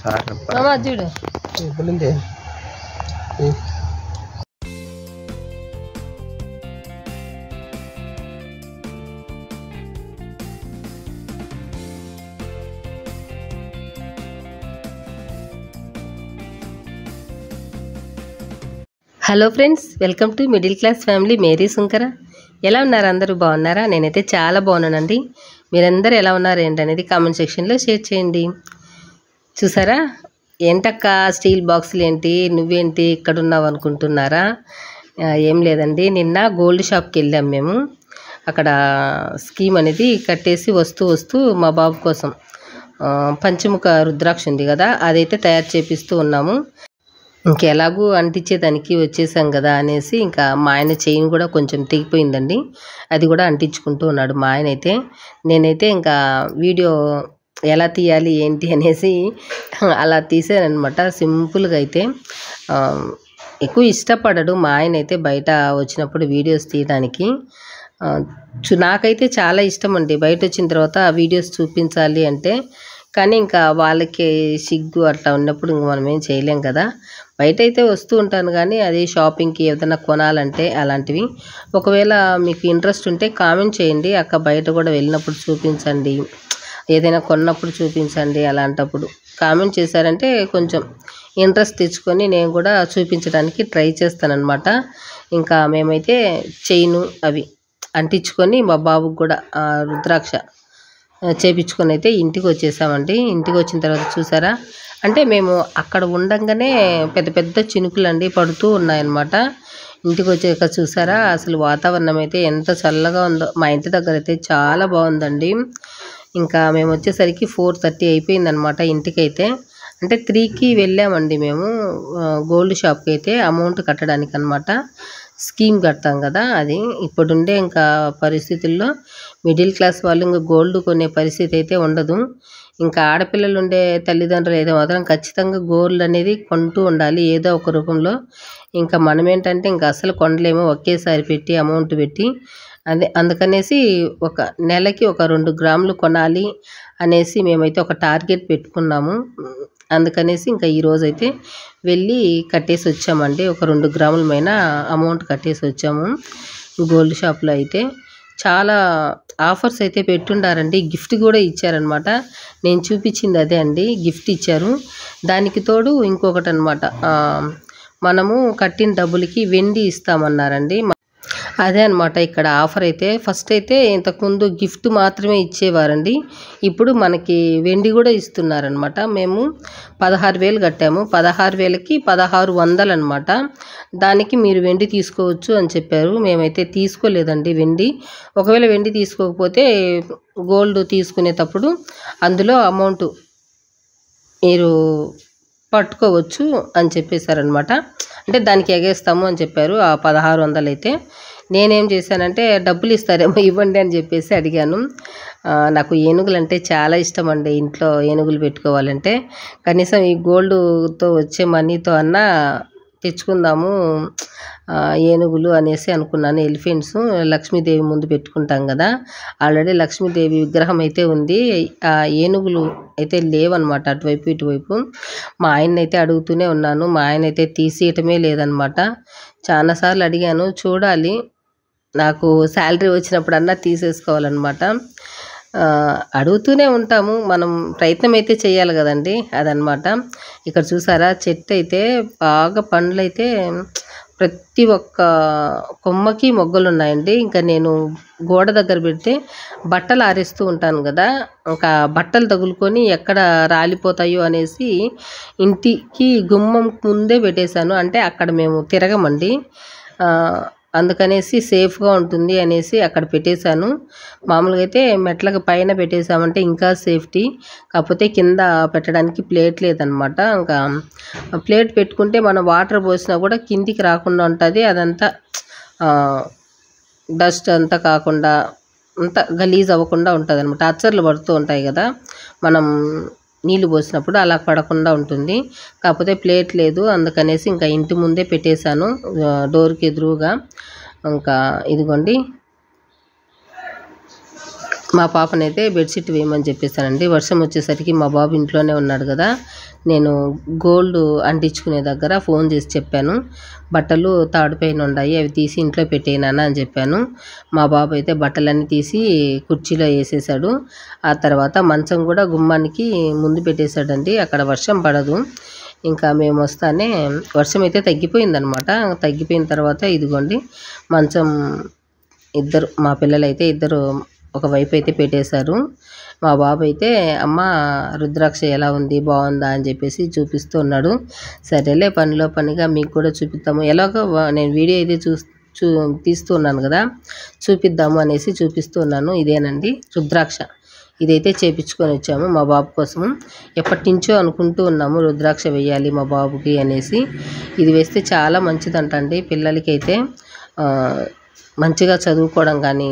చూడు hello friends, welcome to middle class family Mary Sunkara. ఎలా ఉన్నారు? అందరూ బాగున్నారా? నేనైతే చాలా బాగున్నానండి. మీరందరూ ఎలా ఉన్నారు ఏంటనేది కామెంట్ సెక్షన్లో షేర్ చేయండి. చూసారా, ఏంటక్క స్టీల్ బాక్సులు ఏంటి, నువ్వేంటి ఇక్కడ ఉన్నావు అనుకుంటున్నారా? ఏం లేదండి, నిన్న గోల్డ్ షాప్కి వెళ్ళాం మేము. అక్కడ స్కీమ్ అనేది కట్టేసి వస్తూ మా బాబు కోసం పంచముఖ రుద్రాక్ష ఉంది కదా, అదైతే తయారు చేపిస్తూ ఉన్నాము. ఇంకెలాగూ అంటించేదానికి వచ్చేసాం కదా అనేసి ఇంకా మా ఆయన చైన్ కూడా కొంచెం తెగిపోయిందండి, అది కూడా అంటించుకుంటూ ఉన్నాడు మా ఆయన అయితే. నేనైతే ఇంకా వీడియో ఎలా తీయాలి ఏంటి అనేసి అలా తీసానమాట. సింపుల్గా అయితే ఎక్కువ ఇష్టపడడు మా ఆయన అయితే బయట వచ్చినప్పుడు వీడియోస్ తీయడానికి. నాకైతే చాలా ఇష్టం అండి బయట వచ్చిన తర్వాత వీడియోస్ చూపించాలి అంటే. కానీ ఇంకా వాళ్ళకి సిగ్గు అట్లా ఉన్నప్పుడు ఇంక మనం ఏం చేయలేం కదా. బయట అయితే వస్తూ ఉంటాను కానీ అది షాపింగ్కి ఏదైనా కొనాలంటే అలాంటివి. ఒకవేళ మీకు ఇంట్రెస్ట్ ఉంటే కామెంట్ చేయండి, అక్క బయట కూడా వెళ్ళినప్పుడు చూపించండి, ఏదైనా కొన్నప్పుడు చూపించండి. అలాంటప్పుడు కామెంట్ చేశారంటే కొంచెం ఇంట్రెస్ట్ తెచ్చుకొని నేను కూడా చూపించడానికి ట్రై చేస్తానన్నమాట. ఇంకా మేమైతే చైను అవి అంటించుకొని మా బాబుకి కూడా రుద్రాక్ష చేపించుకొని అయితే ఇంటికి వచ్చేసామండి. ఇంటికి వచ్చిన తర్వాత చూసారా, అంటే మేము అక్కడ ఉండంగానే పెద్ద పెద్ద చినుకులు అండి పడుతూ ఉన్నాయన్నమాట. ఇంటికి వచ్చాక చూసారా అసలు వాతావరణం అయితే ఎంత చల్లగా ఉందో. మా ఇంటి దగ్గర అయితే చాలా బాగుందండి. ఇంకా మేము వచ్చేసరికి 4:30 అయిపోయిందనమాట ఇంటికైతే. అంటే 3కి వెళ్ళామండి మేము గోల్డ్ షాప్కి అయితే అమౌంట్ కట్టడానికి అనమాట. స్కీమ్ కడతాం కదా అది. ఇప్పుడుండే ఇంకా పరిస్థితుల్లో మిడిల్ క్లాస్ వాళ్ళు ఇంకా గోల్డ్ కొనే పరిస్థితి అయితే ఉండదు. ఇంకా ఆడపిల్లలు ఉండే తల్లిదండ్రులు అయితే మాత్రం ఖచ్చితంగా గోల్డ్ అనేది కొంటూ ఉండాలి ఏదో ఒక రూపంలో. ఇంకా మనం ఏంటంటే ఇంకా అసలు కొనలేము ఒకేసారి పెట్టి అమౌంట్ పెట్టి. అందుకనేసి ఒక నెలకి ఒక 2 గ్రాములు కొనాలి అనేసి మేమైతే ఒక టార్గెట్ పెట్టుకున్నాము. అందుకనేసి ఇంకా ఈరోజైతే వెళ్ళి కట్టేసి వచ్చామండి. ఒక 2 గ్రాముల పైన అమౌంట్ కట్టేసి వచ్చాము. గోల్డ్ షాప్లో అయితే చాలా ఆఫర్స్ అయితే పెట్టుండారండి, గిఫ్ట్ కూడా ఇచ్చారనమాట. నేను చూపించింది అదే అండి, గిఫ్ట్ ఇచ్చారు. దానికి తోడు ఇంకొకటి అనమాట, మనము కట్టిన డబ్బులకి వెండి ఇస్తామన్నారండి. అదే అనమాట ఇక్కడ ఆఫర్ అయితే. ఫస్ట్ అయితే ఇంతకుముందు గిఫ్ట్ మాత్రమే ఇచ్చేవారండి, ఇప్పుడు మనకి వెండి కూడా ఇస్తున్నారనమాట. మేము 16,000 కట్టాము, 16,000కి 1,600 అనమాట. దానికి మీరు వెండి తీసుకోవచ్చు అని చెప్పారు. మేమైతే తీసుకోలేదండి వెండి. ఒకవేళ వెండి తీసుకోకపోతే గోల్డ్ తీసుకునేటప్పుడు అందులో అమౌంట్ మీరు పట్టుకోవచ్చు అని చెప్పేశారనమాట. అంటే దానికి ఎగేస్తాము అని చెప్పారు. ఆ 1,600 అయితే నేనేం చేశానంటే డబ్బులు ఇస్తారేమో ఇవ్వండి అని చెప్పేసి అడిగాను. నాకు ఏనుగులు అంటే చాలా ఇష్టం అండి, ఇంట్లో ఏనుగులు పెట్టుకోవాలంటే. కనీసం ఈ గోల్డ్తో వచ్చే మనీతో అన్నా తెచ్చుకుందాము ఏనుగులు అనేసి అనుకున్నాను. ఎలిఫెంట్స్ లక్ష్మీదేవి ముందు పెట్టుకుంటాం కదా, ఆల్రెడీ లక్ష్మీదేవి విగ్రహం అయితే ఉంది. ఆ ఏనుగులు అయితే లేవన్నమాట అటువైపు ఇటువైపు. మా ఆయన అయితే అడుగుతూనే ఉన్నాను, మా ఆయన అయితే తీసేయటమే లేదనమాట. చాలాసార్లు అడిగాను, చూడాలి, నాకు శాలరీ వచ్చినప్పుడన్నా తీసేసుకోవాలన్నమాట. అడుగుతూనే ఉంటాము, మనం ప్రయత్నం అయితే చేయాలి కదండి, అదనమాట. ఇక్కడ చూసారా చెట్టు అయితే బాగా పండ్లు అయితే ప్రతి ఒక్క కొమ్మకి మొగ్గలు ఉన్నాయండి. ఇంకా నేను గోడ దగ్గర పెడితే బట్టలు ఆరేస్తూ ఉంటాను కదా, ఇంకా బట్టలు తగులుకొని ఎక్కడ రాలిపోతాయో అనేసి ఇంటికి గుమ్మం ముందే పెట్టేశాను. అంటే అక్కడ మేము తిరగమండి, అందుకనేసి సేఫ్గా ఉంటుంది అనేసి అక్కడ పెట్టేశాను. మామూలుగా అయితే మెట్లకు పైన పెట్టేశామంటే ఇంకా సేఫ్టీ, కాకపోతే కింద పెట్టడానికి ప్లేట్ లేదనమాట. ఇంకా ప్లేట్ పెట్టుకుంటే మనం వాటర్ పోసినా కూడా కిందికి రాకుండా ఉంటుంది, అదంతా డస్ట్ అంతా కాకుండా అంతా గలీజ్ అవ్వకుండా ఉంటుంది అనమాట. అచ్చర్లు పడుతూ ఉంటాయి కదా మనం నీళ్ళు పోసినప్పుడు, అలా పడకుండా ఉంటుంది. కాకపోతే ప్లేట్ లేదు, అందుకనేసి ఇంకా ఇంటి ముందే పెట్టేశాను డోర్కి ఎదురుగా. ఇంకా ఇదిగోండి మా పాపనైతే బెడ్షీట్ వేయమని చెప్పేసానండి. వర్షం వచ్చేసరికి మా బాబు ఇంట్లోనే ఉన్నాడు కదా, నేను గోల్డ్ అంటించుకునే దగ్గర ఫోన్ చేసి చెప్పాను, బట్టలు తాడుపైన ఉన్నాయి, అవి తీసి ఇంట్లో పెట్టేయనా అని చెప్పాను. మా బాబు అయితే బట్టలన్నీ తీసి కుర్చీలో వేసేసాడు. ఆ తర్వాత మంచం కూడా గుమ్మానికి ముందు పెట్టేశాడండి. అక్కడ వర్షం పడదు. ఇంకా మేము వస్తానే వర్షం అయితే తగ్గిపోయిందనమాట. తగ్గిపోయిన తర్వాత ఇదిగోండి మంచం ఇద్దరు మా పిల్లలు అయితే ఇద్దరు ఒకవైపు అయితే పెట్టేశారు. మా బాబు అయితే అమ్మ రుద్రాక్ష ఎలా ఉంది, బాగుందా అని చెప్పేసి చూపిస్తూ ఉన్నాడు. సరేలే పనిలో పనిగా మీకు కూడా చూపిద్దాము, ఎలాగో నేను వీడియో అయితే తీస్తూ ఉన్నాను కదా, చూపిద్దాము అనేసి చూపిస్తూ ఉన్నాను. ఇదేనండి రుద్రాక్ష, ఇదైతే చేపించుకొని వచ్చాము మా బాబు కోసము. ఎప్పటి నుంచో అనుకుంటూ ఉన్నాము రుద్రాక్ష వేయాలి మా బాబుకి అనేసి. ఇది వేస్తే చాలా మంచిదంటండి పిల్లలకి అయితే, మంచిగా చదువుకోవడం కానీ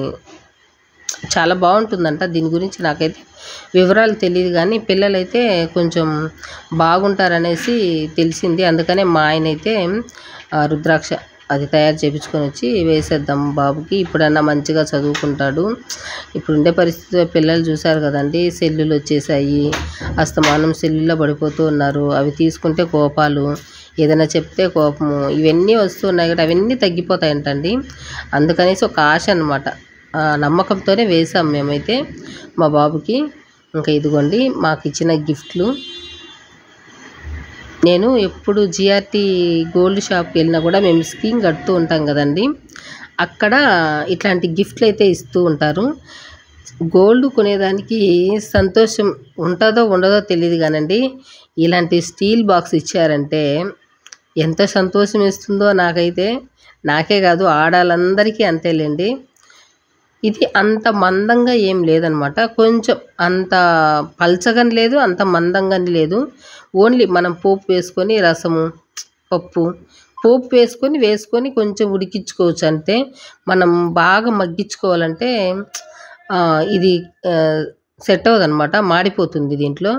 చాలా బాగుంటుందంట. దీని గురించి నాకైతే వివరాలు తెలియదు కానీ పిల్లలైతే కొంచెం బాగుంటారనేసి తెలిసింది. అందుకనే మా ఆయన అయితే రుద్రాక్ష అది తయారు చేయించుకొని వచ్చి వేసేద్దాం బాబుకి, ఇప్పుడన్నా మంచిగా చదువుకుంటాడు. ఇప్పుడుండే పరిస్థితిలో పిల్లలు చూశారు కదండి, సెల్లులు వచ్చేసాయి, అస్తమానం సెల్లులో పడిపోతూ ఉన్నారు. అవి తీసుకుంటే కోపాలు, ఏదైనా చెప్తే కోపము, ఇవన్నీ వస్తున్నాయి కదా, అవన్నీ తగ్గిపోతాయంటండి. అందుకనేసి ఒక ఆశ అనమాట, నమ్మకంతోనే వేసాం మేమైతే మా బాబుకి. ఇంకా ఇదిగోండి మాకు ఇచ్చిన గిఫ్ట్లు. నేను ఎప్పుడు జిఆర్టీ గోల్డ్ షాప్కి వెళ్ళినా కూడా మేము స్కీమ్ కడుతూ ఉంటాం కదండి, అక్కడ ఇట్లాంటి గిఫ్ట్లు అయితే ఇస్తూ ఉంటారు. గోల్డ్ కొనేదానికి సంతోషం ఉంటుందో ఉండదో తెలియదు కానండి, ఇలాంటి స్టీల్ బాక్స్ ఇచ్చారంటే ఎంత సంతోషం ఇస్తుందో నాకైతే. నాకే కాదు ఆడాలందరికీ అంతేలేండి. ఇది అంత మందంగా ఏం లేదనమాట, కొంచెం అంత పల్చగని లేదు, అంత మందంగాని లేదు. ఓన్లీ మనం పోపు వేసుకొని రసము పోపు వేసుకొని కొంచెం ఉడికించుకోవచ్చు అంతే. మనం బాగా మగ్గించుకోవాలంటే ఇది సెట్ అవ్వదనమాట, మాడిపోతుంది దీంట్లో.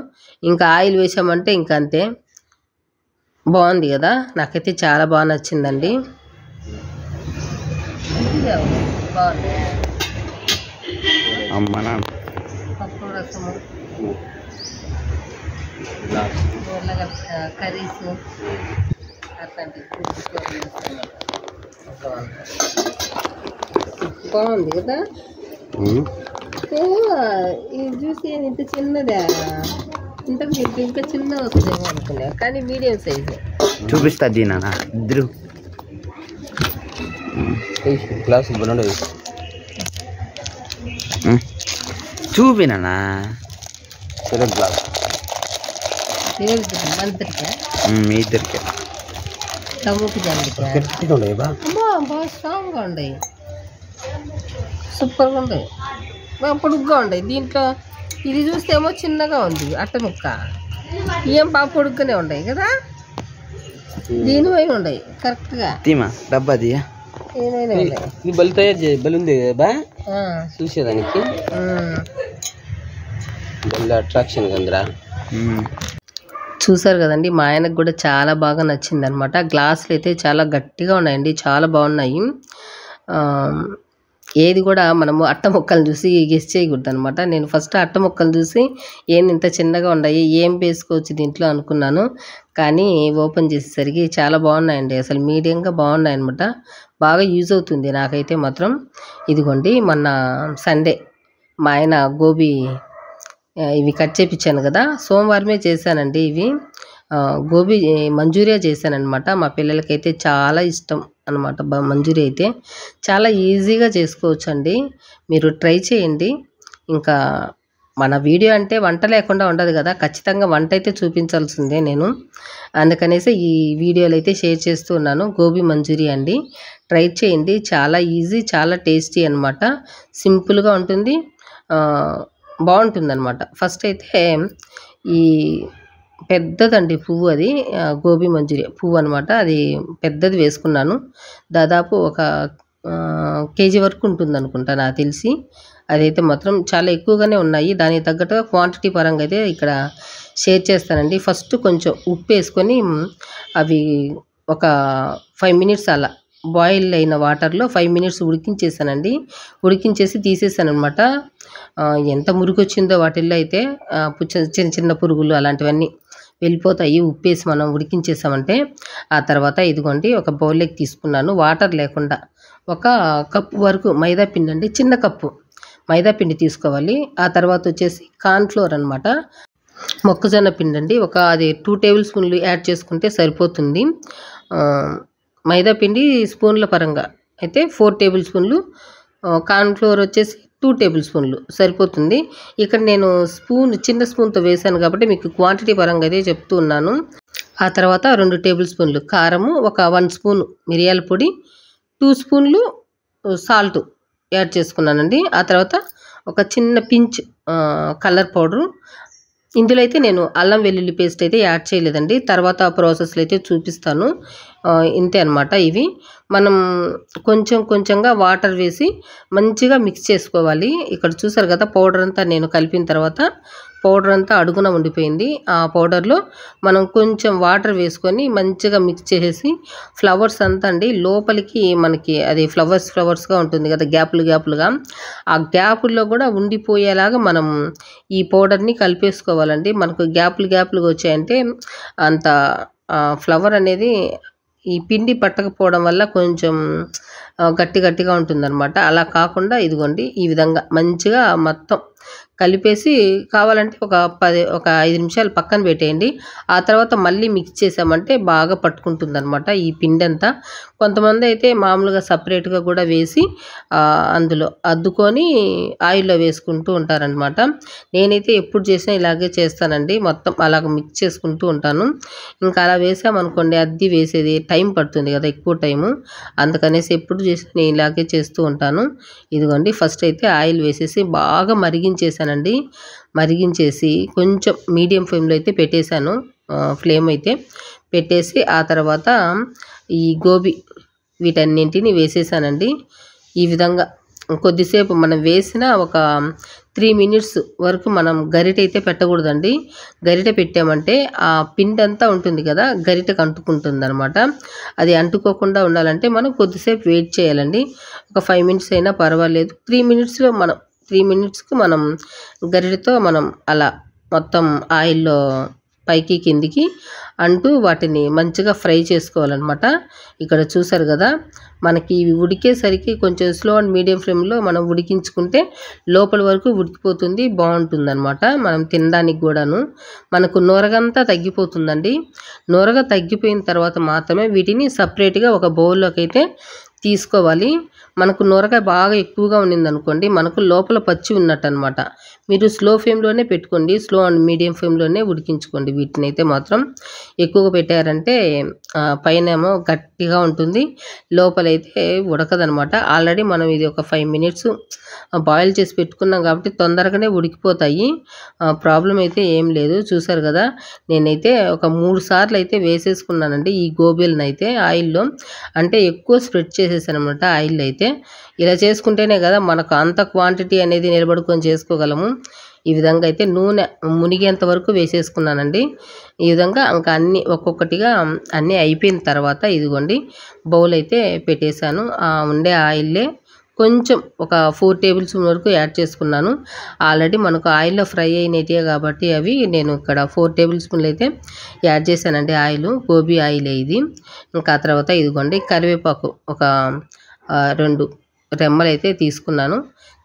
ఇంకా ఆయిల్ వేసామంటే ఇంకా అంతే. బాగుంది కదా, నాకైతే చాలా బాగా నచ్చిందండి. బాగుంది పప్పు రసము, కర్రీస్ అట్లాంటివి బాగుంది కదా. ఇది చూసి ఇంత చిన్నదా, ఇంతకు మీకు ఇంకా చిన్న వస్తుందేమో అనుకున్నా, కానీ మీడియం సైజు. చూపిస్తా దీనా ఇద్దరు గ్లాస్ చూపినా గ్లాస్ మీ ఇద్దరికి బాగా స్ట్రాంగ్గా ఉన్నాయి, సూపర్గా ఉన్నాయి, బాగా పొడుగ్గా ఉన్నాయి. దీంట్లో ఇది చూస్తే ఏమో చిన్నగా ఉంది అట్ట ముక్క, ఏం బాగా పొడుగ్గానే ఉన్నాయి కదా, దీనిపైన ఉన్నాయి కరెక్ట్గా. తీమా డబ్బా దియా ఏదైనా ఉన్నాయి. ఇది బలి తయారు బలుంది బా చూసేదానికి అట్రాక్షన్ కందరా. చూసారు కదండి, మా ఆయనకు కూడా చాలా బాగా నచ్చింది అనమాట. గ్లాసులు అయితే చాలా గట్టిగా ఉన్నాయండి, చాలా బాగున్నాయి. ఏది కూడా మనము అట్ట ముక్కలు చూసి గెస్ చేయకూడదు అనమాట. నేను ఫస్ట్ అట్ట ముక్కలు చూసి ఏంది ఇంత చిన్నగా ఉన్నాయి, ఏం వేసుకోవచ్చు దీంట్లో అనుకున్నాను, కానీ ఓపెన్ చేసేసరికి చాలా బాగున్నాయండి, అసలు మీడియంగా బాగున్నాయి అనమాట. బాగా యూజ్ అవుతుంది నాకైతే మాత్రం. ఇదిగోండి మొన్న సండే మా ఆయన గోబీ ఇవి కట్ చేయించాను కదా, సోమవారమే చేశానండి. ఇవి గోబీ మంచూరియా చేశానమాట. మా పిల్లలకైతే చాలా ఇష్టం అనమాట మంచూరియా అయితే. చాలా ఈజీగా చేసుకోవచ్చు అండి, మీరు ట్రై చేయండి. ఇంకా మన వీడియో అంటే వంట లేకుండా ఉండదు కదా, ఖచ్చితంగా వంట అయితే చూపించాల్సిందే నేను, అందుకనేసి ఈ వీడియోలు అయితే షేర్ చేస్తూ ఉన్నాను. గోబీ మంచూరియా అండి, ట్రై చేయండి, చాలా ఈజీ, చాలా టేస్టీ అనమాట, సింపుల్గా ఉంటుంది, బాగుంటుందన్నమాట. ఫస్ట్ అయితే ఈ పెద్దదండి పువ్వు, అది గోబీ మంచూరియా పువ్వు అనమాట, అది పెద్దది వేసుకున్నాను. దాదాపు ఒక కేజీ వరకు ఉంటుంది అనుకుంటా నాకు తెలిసి. అదైతే మాత్రం చాలా ఎక్కువగానే ఉన్నాయి, దానికి తగ్గట్టుగా క్వాంటిటీ పరంగా అయితే ఇక్కడ షేర్ చేస్తానండి. ఫస్ట్ కొంచెం ఉప్పు వేసుకొని అవి ఒక 5 minutes అలా బాయిల్ అయిన వాటర్లో 5 మినిట్స్ ఉడికించేసానండి. ఉడికించేసి తీసేసాను అనమాట. ఎంత మురికి వచ్చిందో వాటిల్లో అయితే చిన్న చిన్న పురుగులు అలాంటివన్నీ వెళ్ళిపోతాయి ఉప్పేసి మనం ఉడికించేసామంటే. ఆ తర్వాత ఇదిగోండి ఒక బౌల్లోకి తీసుకున్నాను వాటర్ లేకుండా. ఒక కప్పు వరకు మైదా పిండి అండి, చిన్న కప్పు మైదా పిండి తీసుకోవాలి. ఆ తర్వాత వచ్చేసి కార్న్‌ఫ్లోర్ అనమాట, మొక్కజొన్న పిండి అండి. అది 2 టేబుల్ స్పూన్లు యాడ్ చేసుకుంటే సరిపోతుంది. మైదా పిండి స్పూన్ల పరంగా అయితే 4 టేబుల్ స్పూన్లు, కార్న్‌ఫ్లోర్ వచ్చేసి 2 టేబుల్ స్పూన్లు సరిపోతుంది. ఇక్కడ నేను చిన్న స్పూన్తో వేసాను కాబట్టి మీకు క్వాంటిటీ పరంగా అయితే చెప్తూ ఉన్నాను. ఆ తర్వాత 2 టేబుల్ స్పూన్లు కారము, ఒక 1 స్పూన్ మిరియాల పొడి, 2 స్పూన్లు సాల్ట్ యాడ్ చేసుకున్నానండి. ఆ తర్వాత ఒక చిన్న పించ్ కలర్ పౌడరు. ఇందులో అయితే నేను అల్లం వెల్లుల్లి పేస్ట్ అయితే యాడ్ చేయలేదండి, తర్వాత ప్రాసెస్లో అయితే చూపిస్తాను. ఇంతే అనమాట. ఇవి మనం కొంచెం కొంచెంగా వాటర్ వేసి మంచిగా మిక్స్ చేసుకోవాలి. ఇక్కడ చూసారు కదా పౌడర్ అంతా నేను కలిపిన తర్వాత పౌడర్ అంతా అడుగున ఉండిపోయింది. ఆ పౌడర్లో మనం కొంచెం వాటర్ వేసుకొని మంచిగా మిక్స్ చేసేసి ఫ్లవర్స్ అంతా అండి లోపలికి మనకి అది ఫ్లవర్స్గా ఉంటుంది కదా, గ్యాపులుగా ఆ గ్యాపుల్లో కూడా ఉండిపోయేలాగా మనం ఈ పౌడర్ని కలిపేసుకోవాలండి. మనకు గ్యాపులుగా వచ్చాయంటే అంత ఫ్లవర్ అనేది ఈ పిండి పట్టకపోవడం వల్ల కొంచెం గట్టిగా ఉంటుందన్నమాట. అలా కాకుండా ఇదిగోండి ఈ విధంగా మంచిగా మొత్తం కలిపేసి కావాలంటే ఒక 5 నిమిషాలు పక్కన పెట్టేయండి. ఆ తర్వాత మళ్ళీ మిక్స్ చేసామంటే బాగా పట్టుకుంటుంది అనమాట ఈ పిండి అంతా. కొంతమంది అయితే మామూలుగా సపరేట్గా కూడా వేసి అందులో అద్దుకొని ఆయిల్లో వేసుకుంటూ ఉంటారనమాట. నేనైతే ఎప్పుడు చేసినా ఇలాగే చేస్తానండి, మొత్తం అలాగ మిక్స్ చేసుకుంటూ ఉంటాను. ఇంకా అలా వేసామనుకోండి అద్ది వేసేది టైం పడుతుంది కదా, ఎక్కువ టైము, అందుకనేసి ఎప్పుడు చేసినా నేను ఇలాగే చేస్తూ ఉంటాను. ఇదిగోండి ఫస్ట్ అయితే ఆయిల్ వేసేసి బాగా మరిగించేసి కొంచెం మీడియం ఫ్లేమ్లో అయితే పెట్టేశాను. ఫ్లేమ్ అయితే పెట్టేసి ఆ తర్వాత ఈ గోబీ వీటన్నింటిని వేసేసానండి. ఈ విధంగా కొద్దిసేపు మనం వేసిన ఒక 3 మినిట్స్ వరకు మనం గరిటె అయితే పెట్టకూడదండి. గరిటె పెట్టామంటే ఆ పిండి అంతా ఉంటుంది కదా గరిటెకు అంటుకుంటుంది అనమాట. అది అంటుకోకుండా ఉండాలంటే మనం కొద్దిసేపు వెయిట్ చేయాలండి. ఒక 5 మినిట్స్ అయినా పర్వాలేదు. 3 మినిట్స్కి మనం గరిటెతో మనం అలా మొత్తం ఆయిల్లో పైకి కిందికి అంటూ వాటిని మంచిగా ఫ్రై చేసుకోవాలన్నమాట. ఇక్కడ చూసారు కదా మనకి ఇవి ఉడికేసరికి కొంచెం స్లో అండ్ మీడియం ఫ్లేమ్లో మనం ఉడికించుకుంటే లోపల వరకు ఉడికిపోతుంది, బాగుంటుంది అనమాట. మనం తినడానికి కూడాను మనకు నొరగంతా తగ్గిపోతుందండి. నొరగ తగ్గిపోయిన తర్వాత మాత్రమే వీటిని సపరేట్గా ఒక బౌల్లోకి అయితే తీసుకోవాలి. మనకు నొరగ బాగా ఎక్కువగా ఉండింది అనుకోండి మనకు లోపల పచ్చి ఉన్నట్టు అనమాట. మీరు స్లో ఫ్లేమ్లోనే పెట్టుకోండి, స్లో అండ్ మీడియం ఫ్లేమ్లోనే ఉడికించుకోండి. వీటిని అయితే మాత్రం ఎక్కువగా పెట్టారంటే పైన ఏమో గట్టిగా ఉంటుంది, లోపలైతే ఉడకదనమాట. ఆల్రెడీ మనం ఇది ఒక 5 మినిట్స్ బాయిల్ చేసి పెట్టుకున్నాం కాబట్టి తొందరగానే ఉడికిపోతాయి, ప్రాబ్లం అయితే ఏం లేదు. చూసారు కదా నేనైతే ఒక 3 సార్లు అయితే వేసేసుకున్నానండి ఈ గోబీలను అయితే ఆయిల్లో, అంటే ఎక్కువ స్ప్రెడ్ చేసేసాను అనమాట ఆయిల్ అయితే. ఇలా చేసుకుంటేనే కదా మనకు అంత క్వాంటిటీ అనేది నిలబడుకొని చేసుకోగలము. ఈ విధంగా అయితే నూనె మునిగేంత వరకు వేసేసుకున్నానండి. ఈ విధంగా ఇంకా అన్నీ ఒక్కొక్కటిగా అన్నీ అయిపోయిన తర్వాత ఇదిగోండి బౌల్ అయితే పెట్టేశాను. ఉండే ఆయిల్లే కొంచెం ఒక 4 టేబుల్ స్పూన్ వరకు యాడ్ చేసుకున్నాను. ఆల్రెడీ మనకు ఆయిల్లో ఫ్రై అయినట్టే కాబట్టి అవి నేను ఇక్కడ 4 టేబుల్ స్పూన్లు అయితే యాడ్ చేశానండి ఆయిల్, గోబీ ఆయిలే ఇది. ఇంకా ఆ తర్వాత ఇదిగోండి కరివేపాకు ఒక 2 రెమ్మలు అయితే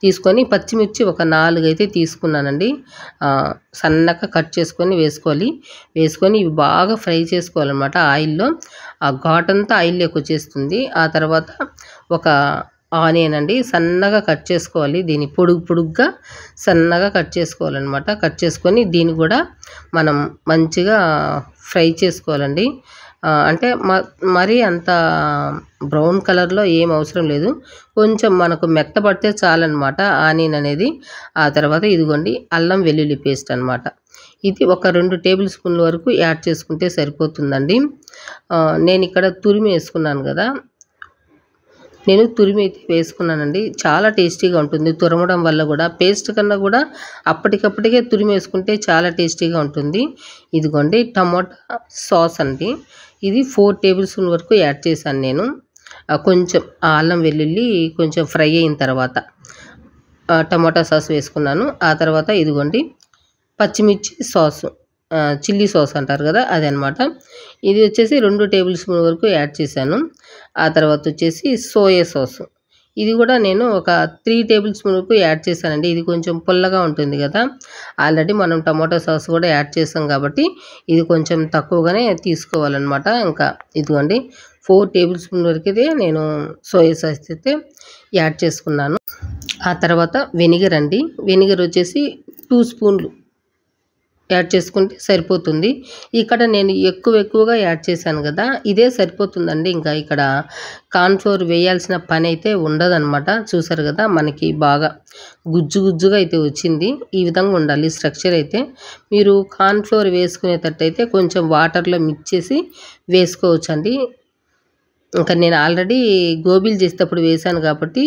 తీసుకొని పచ్చిమిర్చి ఒక 4 అయితే తీసుకున్నానండి. సన్నగా కట్ చేసుకొని వేసుకొని ఇవి బాగా ఫ్రై చేసుకోవాలన్నమాట ఆయిల్లో. ఆ ఘాటంతా ఆయిల్లోకి వచ్చేస్తుంది. ఆ తర్వాత ఒక ఆనియన్ అండి సన్నగా కట్ చేసుకోవాలి, దీన్ని పొడుగ్గా సన్నగా కట్ చేసుకోవాలన్నమాట. కట్ చేసుకొని దీన్ని కూడా మనం మంచిగా ఫ్రై చేసుకోవాలండి. అంటే మరీ అంత బ్రౌన్ కలర్లో ఏం అవసరం లేదు, కొంచెం మనకు మెత్తపడితే చాలన్నమాట ఆనియన్ అనేది. ఆ తర్వాత ఇదిగోండి అల్లం వెల్లుల్లి పేస్ట్ అనమాట, ఇది ఒక 2 టేబుల్ స్పూన్ల వరకు యాడ్ చేసుకుంటే సరిపోతుందండి. నేను ఇక్కడ తురిమి వేసుకున్నాను కదా, నేను తురిమి అయితే వేసుకున్నానండి. చాలా టేస్టీగా ఉంటుంది తురమడం వల్ల కూడా, పేస్ట్ కన్నా కూడా అప్పటికప్పటికే తురిమి వేసుకుంటే చాలా టేస్టీగా ఉంటుంది. ఇదిగోండి టమాటా సాస్ అండి, ఇది 4 టేబుల్ స్పూన్ వరకు యాడ్ చేశాను నేను. కొంచెం అల్లం వెల్లుల్లి కొంచెం ఫ్రై అయిన తర్వాత టమాటా సాస్ వేసుకున్నాను. ఆ తర్వాత ఇదిగోండి పచ్చిమిర్చి సాసు, చిల్లీ సాస్ అంటారు కదా అదనమాట. ఇది వచ్చేసి 2 టేబుల్ స్పూన్ వరకు యాడ్ చేశాను. ఆ తర్వాత వచ్చేసి సోయా సాసు, ఇది కూడా నేను ఒక 3 టేబుల్ స్పూన్ వరకు యాడ్ చేశానండి. ఇది కొంచెం పుల్లగా ఉంటుంది కదా, ఆల్రెడీ మనం టమాటో సాస్ కూడా యాడ్ చేసాం కాబట్టి ఇది కొంచెం తక్కువగానే తీసుకోవాలన్నమాట. ఇంకా ఇదిగోండి 4 టేబుల్ స్పూన్ వరకు అయితే నేను సోయా సాస్ అయితే యాడ్ చేసుకున్నాను. ఆ తర్వాత వెనిగర్ అండి, వెనిగర్ వచ్చేసి 2 స్పూన్లు యాడ్ చేసుకుంటే సరిపోతుంది. ఇక్కడ నేను ఎక్కువగా యాడ్ చేశాను కదా, ఇదే సరిపోతుందండి. ఇంకా ఇక్కడ కార్న్‌ఫ్లోర్ వేయాల్సిన పని అయితే ఉండదన్నమాట. చూసారు కదా మనకి బాగా గుజ్జుగా అయితే వచ్చింది. ఈ విధంగా ఉండాలి స్ట్రక్చర్ అయితే. మీరు కార్న్‌ఫ్లోర్ వేసుకునేటట్టయితే కొంచెం వాటర్లో మిక్స్ చేసి వేసుకోవచ్చండి. ఇంకా నేను ఆల్రెడీ గోబీలు చేసేటప్పుడు వేశాను కాబట్టి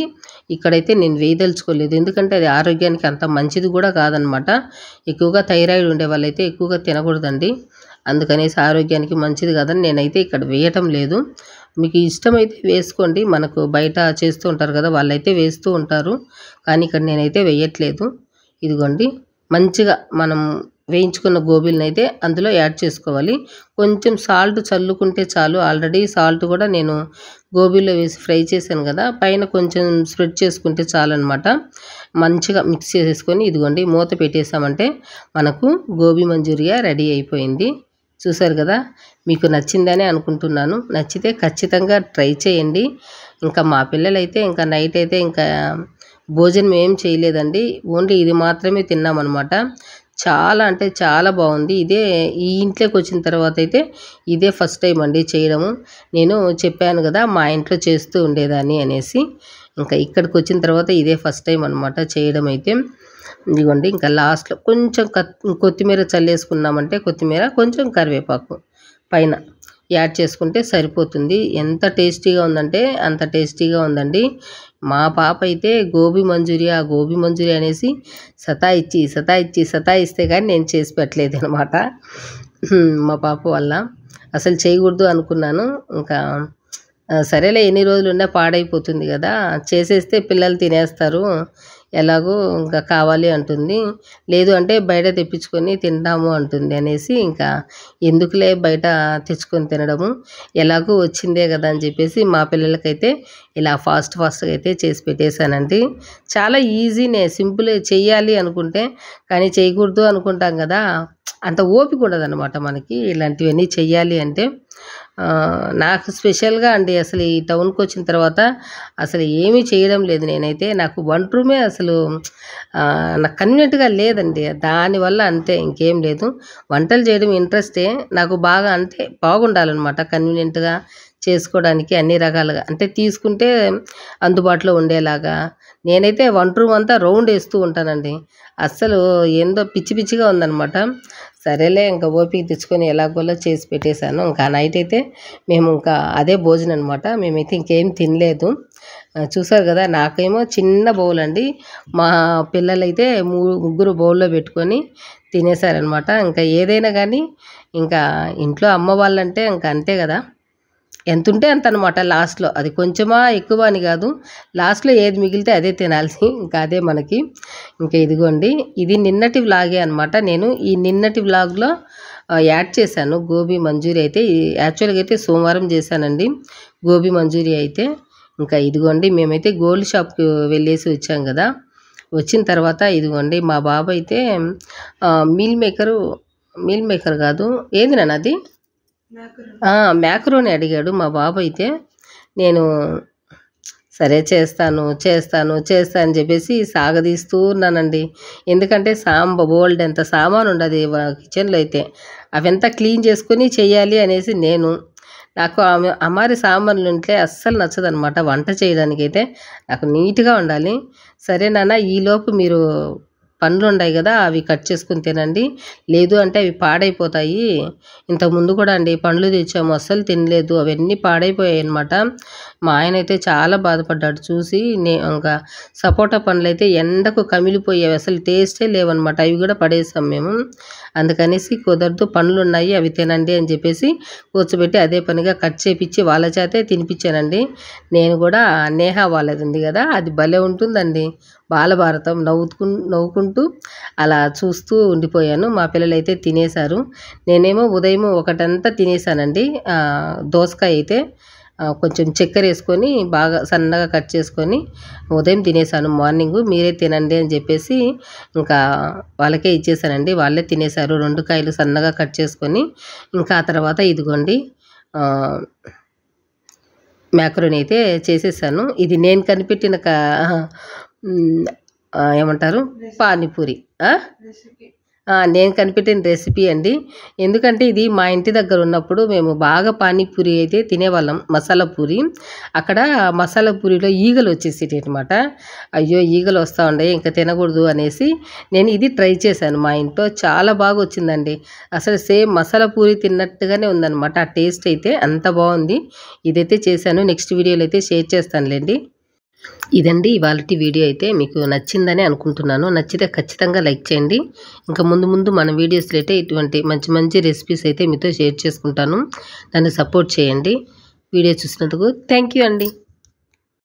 ఇక్కడైతే నేను వేయదలుచుకోలేదు. ఎందుకంటే అది ఆరోగ్యానికి అంత మంచిది కూడా కాదనమాట. ఎక్కువగా థైరాయిడ్ ఉండే వాళ్ళైతే ఎక్కువగా తినకూడదండి. అందుకనేసి ఆరోగ్యానికి మంచిది కాదని నేనైతే ఇక్కడ వేయటం లేదు. మీకు ఇష్టమైతే వేసుకోండి. మనకు బయట చేస్తూ ఉంటారు కదా, వాళ్ళైతే వేస్తూ ఉంటారు. కానీ ఇక్కడ నేనైతే వేయట్లేదు. ఇదిగోండి మంచిగా మనం వేయించుకున్న గోబీలను అయితే అందులో యాడ్ చేసుకోవాలి. కొంచెం సాల్ట్ చల్లుకుంటే చాలు. ఆల్రెడీ సాల్ట్ కూడా నేను గోబీలో వేసి ఫ్రై చేశాను కదా, పైన కొంచెం స్ప్రెడ్ చేసుకుంటే చాలన్నమాట. మంచిగా మిక్స్ చేసేసుకొని ఇదిగోండి మూత పెట్టేసామంటే మనకు గోబీ మంచూరియా రెడీ అయిపోయింది. చూసారు కదా, మీకు నచ్చిందని అనుకుంటున్నాను. నచ్చితే ఖచ్చితంగా ట్రై చేయండి. ఇంకా మా పిల్లలైతే ఇంకా నైట్ అయితే ఇంకా భోజనం ఏం చేయలేదండి, ఓన్లీ ఇది మాత్రమే తిన్నామన్నమాట. చాలా అంటే చాలా బాగుంది. ఈ ఇంట్లోకి వచ్చిన తర్వాత అయితే ఇదే ఫస్ట్ టైం అండి చేయడము. నేను చెప్పాను కదా మా ఇంట్లో చేస్తూ ఉండేదాన్ని అనేసి, ఇంకా ఇక్కడికి వచ్చిన తర్వాత ఇదే ఫస్ట్ టైం అనమాట చేయడం అయితే. ఇదిగోండి ఇంకా లాస్ట్లో కొంచెం కొత్తిమీర చల్లేసుకున్నామంటే, కొత్తిమీర కొంచెం కరివేపాకు పైన యాడ్ చేసుకుంటే సరిపోతుంది. ఎంత టేస్టీగా ఉందంటే అంత టేస్టీగా ఉందండి. మా పాప అయితే గోబీ మంచూరియా అనేసి సతాయిస్తే కానీ నేను చేసి పెట్టలేదు అనమాట. మా పాప వల్ల అసలు చేయకూడదు అనుకున్నాను. ఇంకా సరేలే ఎన్ని రోజులున్నా పాడైపోతుంది కదా, చేసేస్తే పిల్లలు తినేస్తారు, ఎలాగో ఇంకా కావాలి అంటుంది. లేదు అంటే బయట తెప్పించుకొని తింటాము అంటుంది అనేసి, ఇంకా ఎందుకులే బయట తెచ్చుకొని తినడము, ఎలాగో వచ్చిందే కదా అని చెప్పేసి మా పిల్లలకైతే ఇలా ఫాస్ట్గా అయితే చేసి పెట్టేశానండి. చాలా ఈజీనే, సింపుల్ చెయ్యాలి అనుకుంటే. కానీ చేయకూడదు అనుకుంటాం కదా, అంత ఓపిక ఉండదన్నమాట మనకి ఇలాంటివన్నీ చెయ్యాలి అంటే. నాకు స్పెషల్గా అండి అసలు ఈ టౌన్కి వచ్చిన తర్వాత అసలు ఏమీ చేయడం లేదు నేనైతే. నాకు వంట రూమే అసలు నాకు కన్వీనియంట్గా లేదండి, దానివల్ల అంతే, ఇంకేం లేదు. వంటలు చేయడం ఇంట్రెస్టే నాకు బాగా, అంటే బాగుండాలన్నమాట కన్వీనియంట్గా చేసుకోవడానికి అన్ని రకాలుగా, అంటే తీసుకుంటే అందుబాటులో ఉండేలాగా. నేనైతే వంట రూమ్ అంతా రౌండ్ వేస్తూ ఉంటానండి. అస్సలు ఏందో పిచ్చిగా ఉందన్నమాట. సరేలే ఇంకా ఓపిక తెచ్చుకొని ఎలాగోలా చేసి పెట్టేశాను. ఇంకా నైట్ అయితే మేము ఇంకా అదే భోజనం అనమాట. మేమైతే ఇంకేం తినలేదు. చూసారు కదా, నాకేమో చిన్న బౌల్ అండి, మా పిల్లలైతే ముగ్గురు బౌల్లో పెట్టుకొని తినేశారనమాట. ఇంకా ఏదైనా కానీ ఇంకా ఇంట్లో అమ్మ వాళ్ళంటే ఇంకా అంతే కదా, ఎంత ఉంటే అంత అనమాట. లాస్ట్లో అది కొంచెమా ఎక్కువ అని కాదు, లాస్ట్లో ఏది మిగిలితే అదే తినాల్సి, ఇంకా అదే మనకి. ఇంకా ఇదిగోండి ఇది నిన్నటి వ్లాగే అనమాట. నేను ఈ నిన్నటి వ్లాగ్లో యాడ్ చేశాను గోబీ మంచూరియా అయితే. యాక్చువల్గా అయితే సోమవారం చేశానండి గోబీ మంచూరియా అయితే. ఇంకా ఇదిగోండి మేమైతే గోల్డ్ షాప్కి వెళ్ళేసి వచ్చాం కదా, వచ్చిన తర్వాత ఇదిగోండి మా బాబు అయితే మీల్ మేకర్ కాదు, ఏంది నాన్న అది, మ్యాక్రోని అడిగాడు మా బాబు అయితే. నేను సరే చేస్తాను అని చెప్పేసి సాగదీస్తూ ఉన్నానండి. ఎందుకంటే బోల్డ్ ఎంత సామాను ఉండదు కిచెన్లో అయితే, అవంతా క్లీన్ చేసుకొని చెయ్యాలి అనేసి నాకు అమారి సామాన్లు ఉంటే అస్సలు నచ్చదనమాట వంట చేయడానికి అయితే. నాకు నీట్గా ఉండాలి. సరే నాన్న, ఈలోపు మీరు పండ్లు ఉన్నాయి కదా అవి కట్ చేసుకుని తినండి, లేదు అంటే అవి పాడైపోతాయి. ఇంతకుముందు కూడా అండి పండ్లు తెచ్చాము, అస్సలు తినలేదు, అవన్నీ పాడైపోయాయి అనమాట. మా ఆయన అయితే చాలా బాధపడ్డాడు చూసి. ఇంకా సపోటా పండ్లు అయితే ఎండకు కమిలిపోయాయి, అసలు టేస్టే లేవన్నమాట. అవి కూడా పడేసాం మేము. అందుకనేసి కుదరదు, పండ్లు ఉన్నాయి అవి తినండి అని చెప్పేసి కూర్చోబెట్టి అదే పనిగా కట్ చేపించి వాళ్ళ చేతే తినిపించానండి. నేను కూడా నేహా వాళ్ళది ఉంది కదా, అది భలే ఉంటుందండి, బాలభారతం, నవ్వుకుంటూ అలా చూస్తూ ఉండిపోయాను. మా పిల్లలు అయితే తినేశారు. నేనేమో ఉదయం ఒకటంతా తినేసానండి. దోసకాయ అయితే కొంచెం చక్కెర వేసుకొని బాగా సన్నగా కట్ చేసుకొని ఉదయం తినేసాను మార్నింగ్. మీరే తినండి అని చెప్పేసి ఇంకా వాళ్ళకే ఇచ్చేసానండి, వాళ్ళే తినేశారు. 2 కాయలు సన్నగా కట్ చేసుకొని. ఇంకా ఆ తర్వాత ఇదిగోండి మ్యాక్రోని అయితే చేసేసాను. ఇది నేను కనిపెట్టిన ఏమంటారు పానీపూరి, నేను కనిపెట్టిన రెసిపీ అండి. ఎందుకంటే ఇది మా ఇంటి దగ్గర ఉన్నప్పుడు మేము బాగా పానీపూరి అయితే తినేవాళ్ళం, మసాలా పూరి. అక్కడ మసాలా పూరిలో ఈగలు వచ్చేసేటి అనమాట. అయ్యో ఈగలు వస్తూ ఉండే, ఇంకా తినకూడదు అనేసి నేను ఇది ట్రై చేశాను మా ఇంట్లో. చాలా బాగా వచ్చిందండి, అసలు సేమ్ మసాలా పూరి తిన్నట్టుగానే ఉందన్నమాట. ఆ టేస్ట్ అయితే అంత బాగుంది. ఇదైతే చేశాను, నెక్స్ట్ వీడియోలో అయితే షేర్ చేస్తానులేండి. ఇదండి ఇవాల్టి వీడియో అయితే మీకు నచ్చిందని అనుకుంటున్నాను. నచ్చితే ఖచ్చితంగా లైక్ చేయండి. ఇంకా ముందు మన వీడియోస్లో అయితే ఇటువంటి మంచి రెసిపీస్ అయితే మీతో షేర్ చేసుకుంటాను. నన్ను సపోర్ట్ చేయండి. వీడియో చూసినందుకు థ్యాంక్ యూ అండి.